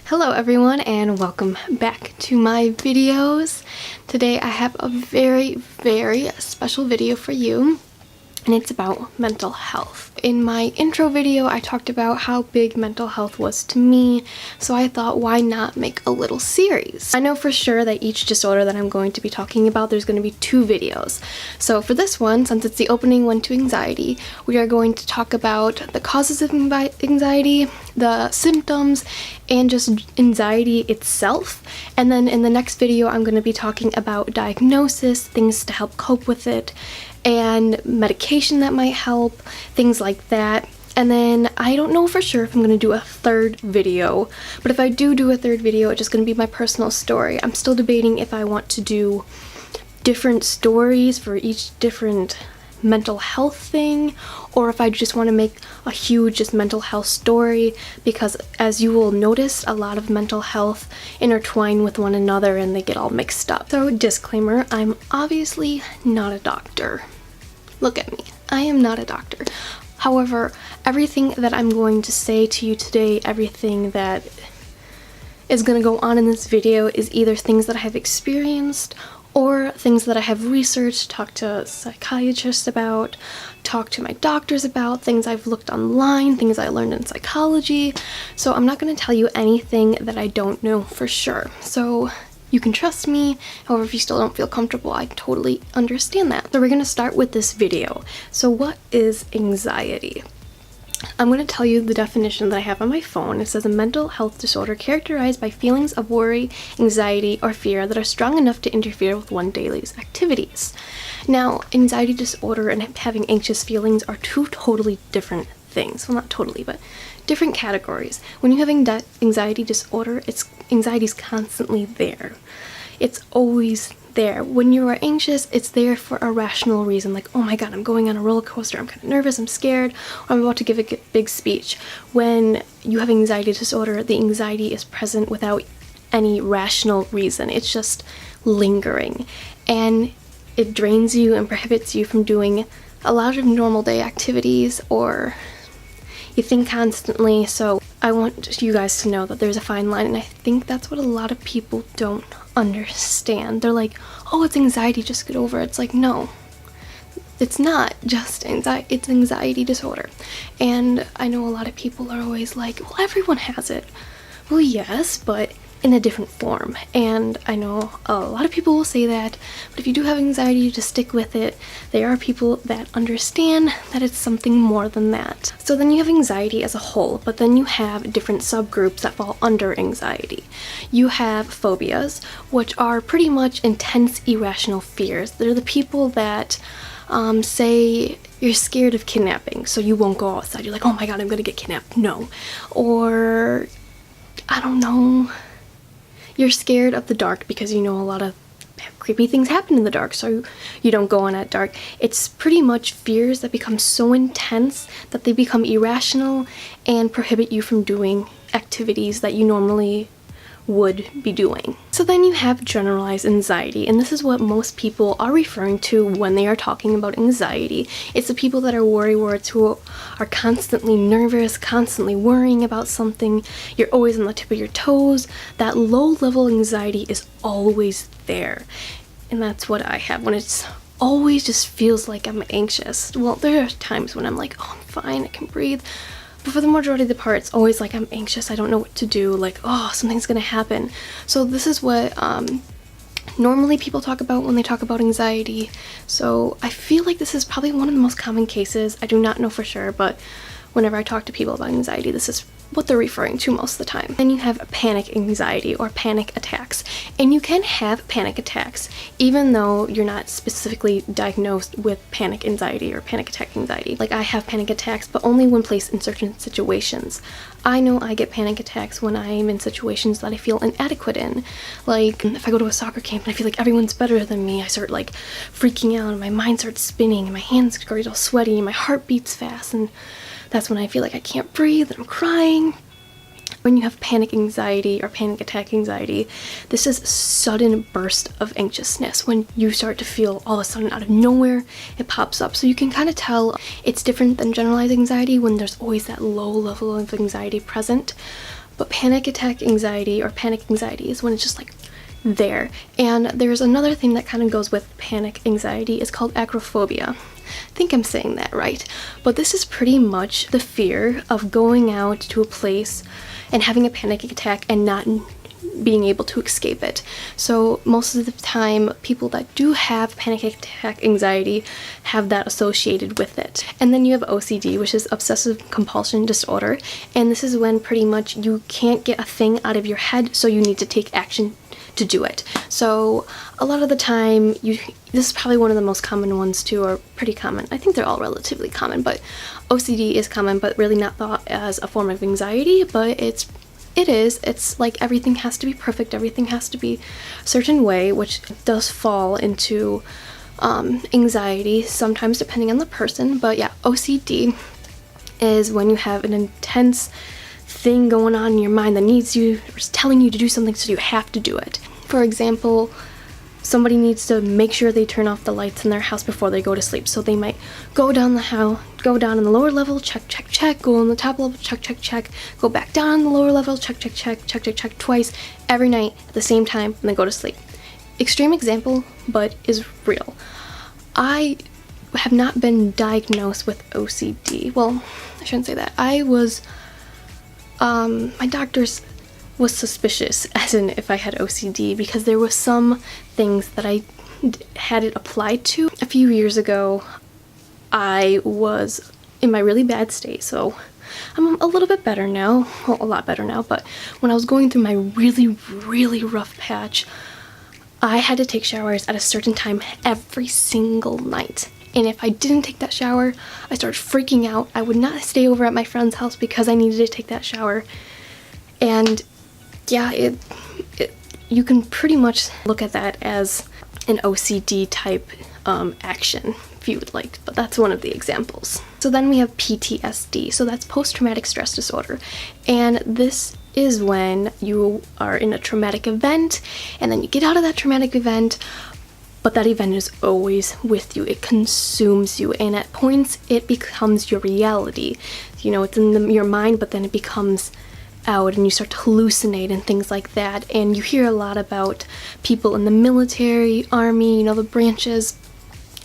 Hello everyone and welcome back to my videos. Today I have a very special video for you, and it's about mental health. In my intro video I talked about how big mental health was to me, so I thought why not make a little series. I know for sure that each disorder that I'm going to be talking about there's going to be 2 videos. So for this one, since it's the opening one to anxiety, we are going to talk about the causes of anxiety, the symptoms, and just anxiety itself. And then in the next video I'm going to be talking about diagnosis, things to help cope with it, and medication that might help, things like that. And then I don't know for sure if I'm going to do a 3rd video, but if I do a 3rd video, it's just going to be my personal story. I'm still debating if I want to do different stories for each different mental health thing, or if I just want to make a huge just mental health story, because as you will notice, a lot of mental health intertwine with one another and they get all mixed up. So disclaimer, I'm obviously not a doctor. Look at me, I am not a doctor. However, everything that I'm going to say to you today, everything that is going to go on in this video is either things that I have experienced or things that I have researched, talked to psychiatrists about, talked to my doctors about, things I've looked online, things I learned in psychology. So I'm not going to tell you anything that I don't know for sure. So you can trust me. However, if you still don't feel comfortable, I totally understand that. So we're going to start with this video. So what is anxiety? I'm going to tell you the definition that I have on my phone. It says a mental health disorder characterized by feelings of worry, anxiety, or fear that are strong enough to interfere with one's daily activities. Now, anxiety disorder and having anxious feelings are 2 totally different things. Well, not totally, but different categories. When you have anxiety disorder, anxiety's constantly there. It's always there. When you are anxious, it's there for a rational reason, like, oh my god, I'm going on a roller coaster, I'm kind of nervous, I'm scared, or I'm about to give a big speech. When you have anxiety disorder, the anxiety is present without any rational reason. It's just lingering, and it drains you and prohibits you from doing a lot of normal day activities, or you think constantly. So I want you guys to know that there's a fine line, and I think that's what a lot of people don't understand. They're like, oh, it's anxiety, just get over it. It's like, no, it's not just anxiety, it's anxiety disorder. And I know a lot of people are always like, well, everyone has it. Well, yes, but in a different form. And I know a lot of people will say that, but if you do have anxiety, just stick with it. There are people that understand that it's something more than that. So then you have anxiety as a whole, but then you have different subgroups that fall under anxiety. You have phobias, which are pretty much intense, irrational fears. They're the people that say you're scared of kidnapping, so you won't go outside. You're like, oh my god, I'm gonna get kidnapped. No. Or, I don't know, you're scared of the dark because you know a lot of creepy things happen in the dark, so you don't go on at dark. It's pretty much fears that become so intense that they become irrational and prohibit you from doing activities that you normally would be doing. So then you have generalized anxiety, and this is what most people are referring to when they are talking about anxiety. It's the people that are worrywart, who are constantly nervous, constantly worrying about something. You're always on the tip of your toes. That low-level anxiety is always there, and that's what I have when it's always just feels like I'm anxious. Well, there are times when I'm like, oh, I'm fine, I can breathe. But for the majority of the part, it's always like I'm anxious, I don't know what to do, like, oh, something's gonna happen. So this is what normally people talk about when they talk about anxiety. So I feel like this is probably one of the most common cases. I do not know for sure, but whenever I talk to people about anxiety, this is what they're referring to most of the time. Then you have panic anxiety or panic attacks, and you can have panic attacks even though you're not specifically diagnosed with panic anxiety or panic attack anxiety. Like, I have panic attacks, but only when placed in certain situations. I know I get panic attacks when I'm in situations that I feel inadequate in. Like, if I go to a soccer camp and I feel like everyone's better than me, I start like freaking out and my mind starts spinning and my hands get all sweaty and my heart beats fast, and that's when I feel like I can't breathe and I'm crying. When you have panic anxiety or panic attack anxiety, this is a sudden burst of anxiousness. When you start to feel all of a sudden out of nowhere, it pops up. So you can kind of tell it's different than generalized anxiety when there's always that low level of anxiety present. But panic attack anxiety or panic anxiety is when it's just like there. And there's another thing that kind of goes with panic anxiety. It's called acrophobia. I think I'm saying that right. But this is pretty much the fear of going out to a place and having a panic attack and not being able to escape it. So most of the time, people that do have panic attack anxiety have that associated with it. And then you have OCD, which is obsessive compulsion disorder. And this is when pretty much you can't get a thing out of your head, so you need to take action to do it. So a lot of the time, this is probably one of the most common ones too, or pretty common. I think they're all relatively common, but OCD is common, but really not thought as a form of anxiety, but it is. It's like everything has to be perfect, everything has to be a certain way, which does fall into anxiety sometimes depending on the person. But yeah, OCD is when you have an intense thing going on in your mind that needs you, or is telling you to do something, so you have to do it. For example, somebody needs to make sure they turn off the lights in their house before they go to sleep. So they might go down the house, go down in the lower level, check, check, check, go on the top level, check, check, check, go back down on the lower level, check, check, check, check, check, check, twice every night at the same time, and then go to sleep. Extreme example, but is real. I have not been diagnosed with OCD. Well, I shouldn't say that. My doctors was suspicious, as in if I had OCD, because there was some things that I had it applied to. A few years ago, I was in my really bad state, so I'm a little bit better now, well, a lot better now, but when I was going through my really, really rough patch, I had to take showers at a certain time every single night. And if I didn't take that shower, I started freaking out. I would not stay over at my friend's house because I needed to take that shower. And yeah, you can pretty much look at that as an OCD type action, if you would like, but that's one of the examples. So then we have PTSD, so that's post-traumatic stress disorder, and this is when you are in a traumatic event, and then you get out of that traumatic event, but that event is always with you. It consumes you, and at points it becomes your reality. You know, it's in your mind, but then it becomes out, and you start to hallucinate and things like that. And you hear a lot about people in the military, army, you know, the branches,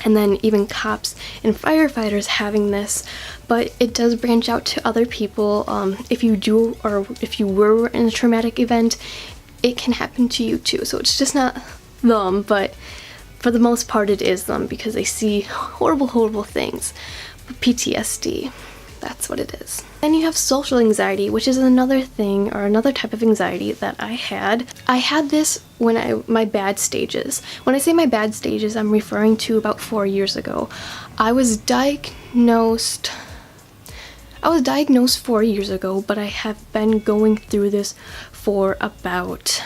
and then even cops and firefighters having this. But it does branch out to other people. If you do, or if you were in a traumatic event, it can happen to you too. So it's just not them, but for the most part it is them, because they see horrible, horrible things. But PTSD, that's what it is. Then you have social anxiety, which is another thing, or another type of anxiety that I had. I had this when my bad stages. When I say my bad stages, I'm referring to about 4 years ago. I was diagnosed 4 years ago, but I have been going through this for about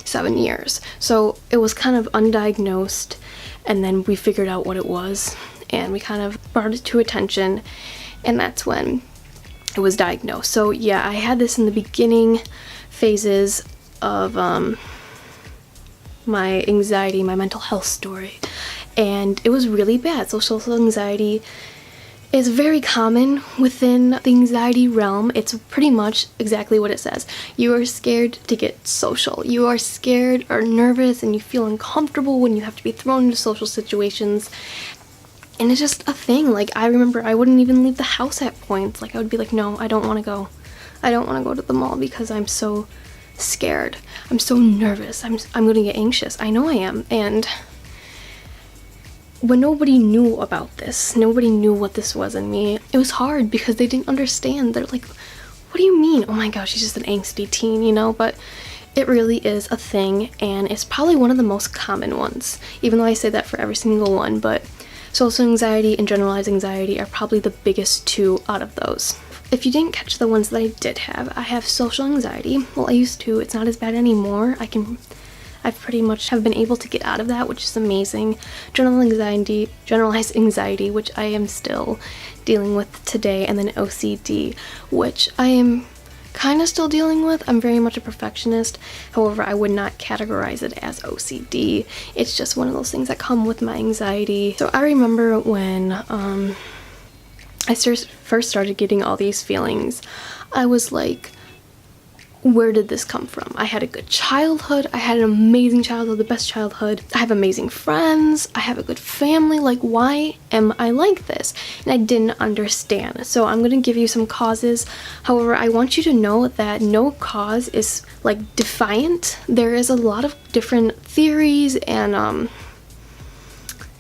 7 years. So it was kind of undiagnosed, and then we figured out what it was, and we kind of brought it to attention, and that's when it was diagnosed. So yeah, I had this in the beginning phases of my anxiety, my mental health story, and it was really bad. So social anxiety is very common within the anxiety realm. It's pretty much exactly what it says. You are scared to get social. You are scared or nervous, and you feel uncomfortable when you have to be thrown into social situations. And it's just a thing. Like, I remember I wouldn't even leave the house at points. Like, I would be like, no, I don't want to go. I don't want to go to the mall because I'm so scared. I'm so nervous. I'm going to get anxious. I know I am. And when nobody knew about this, nobody knew what this was in me, it was hard because they didn't understand. They're like, what do you mean? Oh my gosh, she's just an angsty teen, you know? But it really is a thing, and it's probably one of the most common ones, even though I say that for every single one. But social anxiety and generalized anxiety are probably the biggest two out of those. If you didn't catch the ones that I did have, I have social anxiety. Well, I used to. It's not as bad anymore. I pretty much have been able to get out of that, which is amazing. Generalized anxiety, which I am still dealing with today, and then OCD, which I am kind of still dealing with. I'm very much a perfectionist. However, I would not categorize it as OCD. It's just one of those things that come with my anxiety. So I remember when I first started getting all these feelings, I was like, where did this come from? I had a good childhood. I had an amazing childhood, the best childhood. I have amazing friends. I have a good family. Like, why am I like this? And I didn't understand. So I'm going to give you some causes. However, I want you to know that no cause is like defiant. There is a lot of different theories and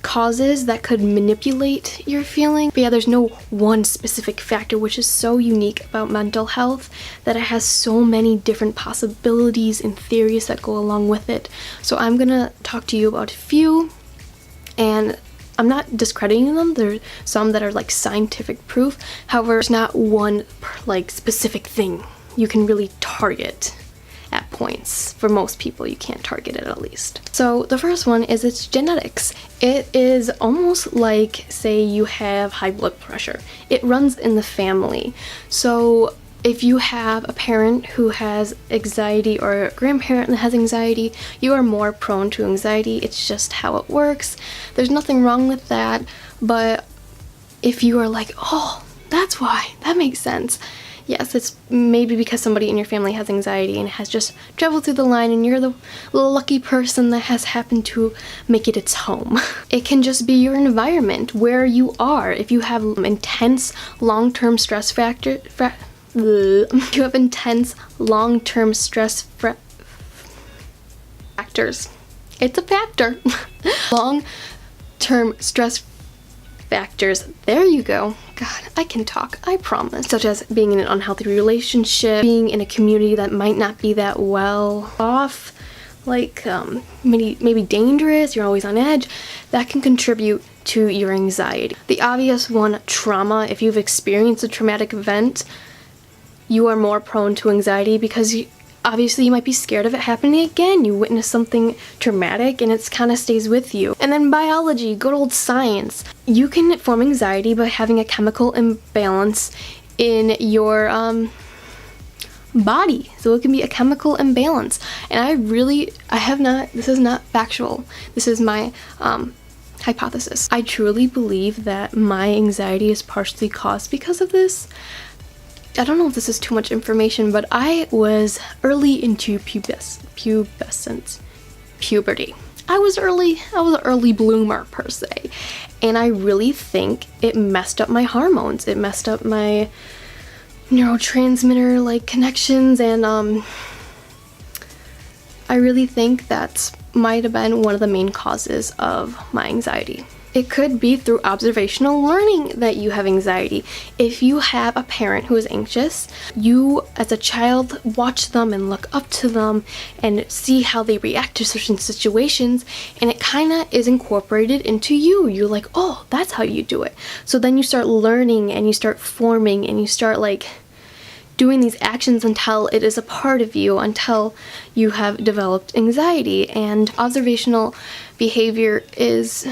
causes that could manipulate your feeling. But yeah, there's no one specific factor, which is so unique about mental health, that it has so many different possibilities and theories that go along with it. So I'm gonna talk to you about a few, and I'm not discrediting them. There's some that are like scientific proof. However, there's not one like specific thing you can really target at points. For most people, you can't target it at least. So the first one is it's genetics. It is almost like, say you have high blood pressure. It runs in the family. So if you have a parent who has anxiety or a grandparent that has anxiety, you are more prone to anxiety. It's just how it works. There's nothing wrong with that. But if you are like, oh, that's why, that makes sense. Yes, it's maybe because somebody in your family has anxiety and has just traveled through the line, and you're the lucky person that has happened to make it its home. It can just be your environment, where you are. If you have intense long-term stress factors, it's a factor. Long-term stress factors, there you go. God, I can talk, I promise. Such as being in an unhealthy relationship, being in a community that might not be that well off, like maybe dangerous, you're always on edge, that can contribute to your anxiety. The obvious one, trauma. If you've experienced a traumatic event, you are more prone to anxiety because obviously you might be scared of it happening again. You witness something traumatic and it kind of stays with you. And then biology, good old science. You can form anxiety by having a chemical imbalance in your body. So it can be a chemical imbalance. And this is not factual. This is my hypothesis. I truly believe that my anxiety is partially caused because of this. I don't know if this is too much information, but I was early into puberty. I was an early bloomer per se, and I really think it messed up my hormones. It messed up my neurotransmitter like connections, and I really think that might have been one of the main causes of my anxiety. It could be through observational learning that you have anxiety. If you have a parent who is anxious, you as a child watch them and look up to them and see how they react to certain situations, and it kind of is incorporated into you. You're like, oh, that's how you do it. So then you start learning and you start forming and you start like doing these actions until it is a part of you, until you have developed anxiety. And observational behavior is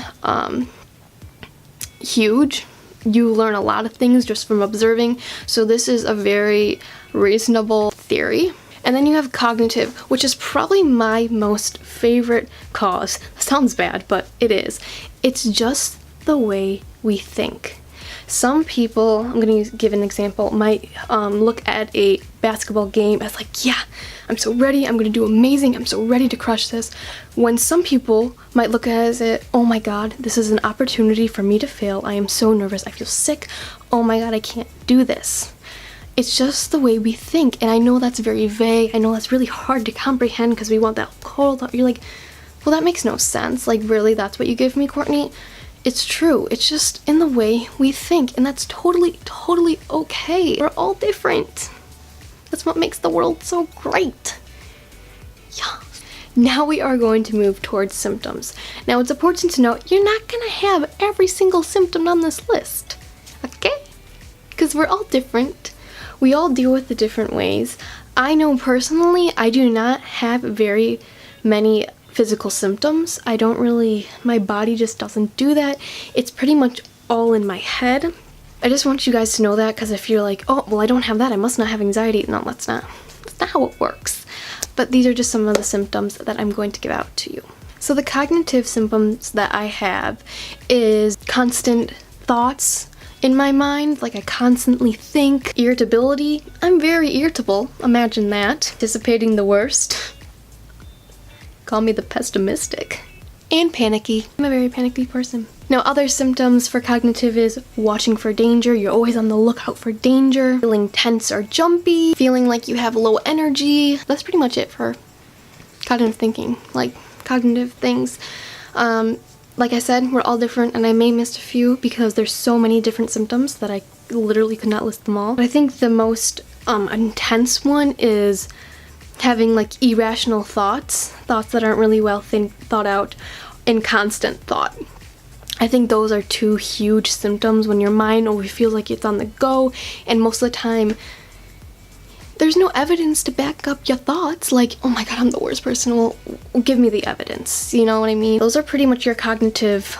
huge. You learn a lot of things just from observing, so this is a very reasonable theory. And then you have cognitive, which is probably my most favorite cause. Sounds bad, but it is. It's just the way we think. Some people, I'm going to give an example, might look at a basketball game as like, yeah, I'm so ready, I'm going to do amazing, I'm so ready to crush this. When some people might look at it, oh my god, this is an opportunity for me to fail, I am so nervous, I feel sick, oh my god, I can't do this. It's just the way we think, and I know that's very vague, I know that's really hard to comprehend because we want that cold, you're like, well, that makes no sense, like really, that's what you give me, Courtney? It's true, it's just in the way we think, and that's totally okay. We're all different. That's what makes the world so great. Yeah. Now we are going to move towards symptoms. Now it's important to note, you're not gonna have every single symptom on this list, okay? Because we're all different. We all deal with it different ways. I know personally, I do not have very many physical symptoms. My body just doesn't do that. It's pretty much all in my head. I just want you guys to know that, because if you're like, oh, well, I don't have that, I must not have anxiety. No, that's not how it works. But these are just some of the symptoms that I'm going to give out to you. So the cognitive symptoms that I have is constant thoughts in my mind. Like I constantly think. Irritability. I'm very irritable. Imagine that. Anticipating the worst. Call me the pessimistic. And panicky. I'm a very panicky person. Now, other symptoms for cognitive is watching for danger. You're always on the lookout for danger. Feeling tense or jumpy. Feeling like you have low energy. That's pretty much it for cognitive thinking. Like, cognitive things. Like I said, we're all different, and I may miss a few because there's so many different symptoms that I literally could not list them all. But I think the most intense one is having like irrational thoughts that aren't really well thought out, and constant thought. I think those are two huge symptoms when your mind always feels like it's on the go, and most of the time there's no evidence to back up your thoughts. Like, oh my god, I'm the worst person. Well, give me the evidence. You know what I mean? Those are pretty much your cognitive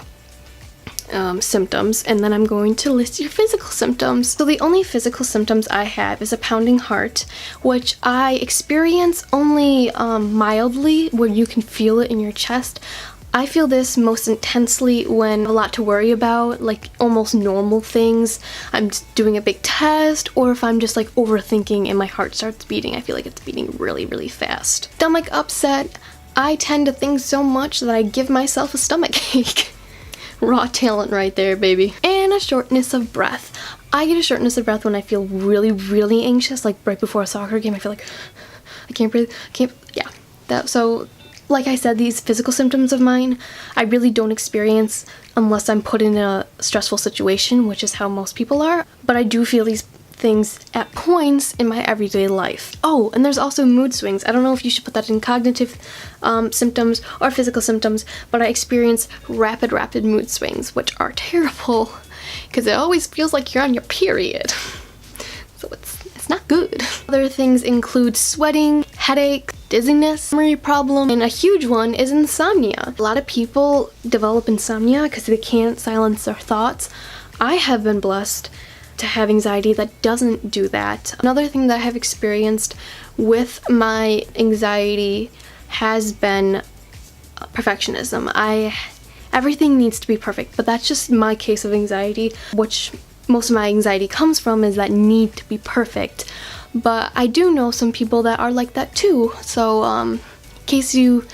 symptoms, and then I'm going to list your physical symptoms. So the only physical symptoms I have is a pounding heart, which I experience only mildly, where you can feel it in your chest. I feel this most intensely when I have a lot to worry about, like almost normal things. I'm doing a big test, or if I'm just like overthinking and my heart starts beating. I feel like it's beating really, really fast. Stomach upset. I tend to think so much that I give myself a stomach ache. Raw talent right there, baby. And a shortness of breath. I get a shortness of breath when I feel really, really anxious, like right before a soccer game. I feel like I can't breathe, so like I said, these physical symptoms of mine, I really don't experience unless I'm put in a stressful situation, which is how most people are. But I do feel these things at points in my everyday life. Oh, and there's also mood swings. I don't know if you should put that in cognitive symptoms or physical symptoms, but I experience rapid mood swings, which are terrible because it always feels like you're on your period. So it's not good. Other things include sweating, headache, dizziness, memory problem, and a huge one is insomnia. A lot of people develop insomnia because they can't silence their thoughts. I have been blessed to have anxiety that doesn't do that. Another thing that I have experienced with my anxiety has been perfectionism. Everything needs to be perfect, but that's just my case of anxiety, which most of my anxiety comes from, is that need to be perfect. But I do know some people that are like that too. So in case you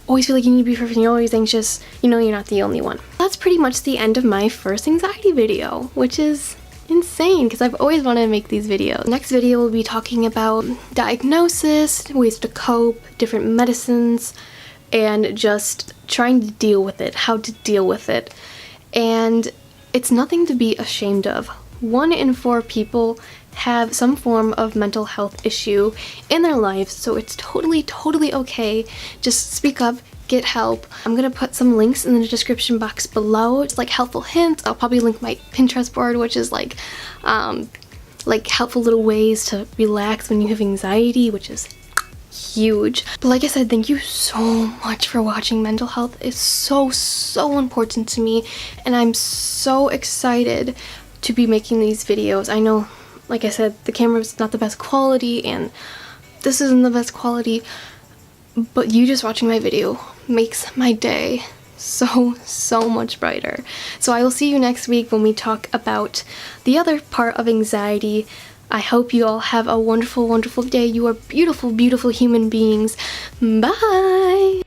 always feel like you need to be perfect and you're always anxious, you know you're not the only one. That's pretty much the end of my first anxiety video, which is insane because I've always wanted to make these videos. Next video we'll be talking about diagnosis, ways to cope, different medicines, and just trying to deal with it, how to deal with it. And it's nothing to be ashamed of. 1 in 4 people have some form of mental health issue in their lives, so it's totally okay. Just speak up, get help. I'm gonna put some links in the description box below. It's like helpful hints. I'll probably link my Pinterest board, which is like helpful little ways to relax when you have anxiety, which is huge. But like I said, thank you so much for watching. Mental health is so important to me, and I'm so excited to be making these videos. I know, like I said, the camera's not the best quality and this isn't the best quality, but you just watching my video makes my day so much brighter. So I will see you next week when we talk about the other part of anxiety. I hope you all have a wonderful day. You are beautiful human beings. Bye!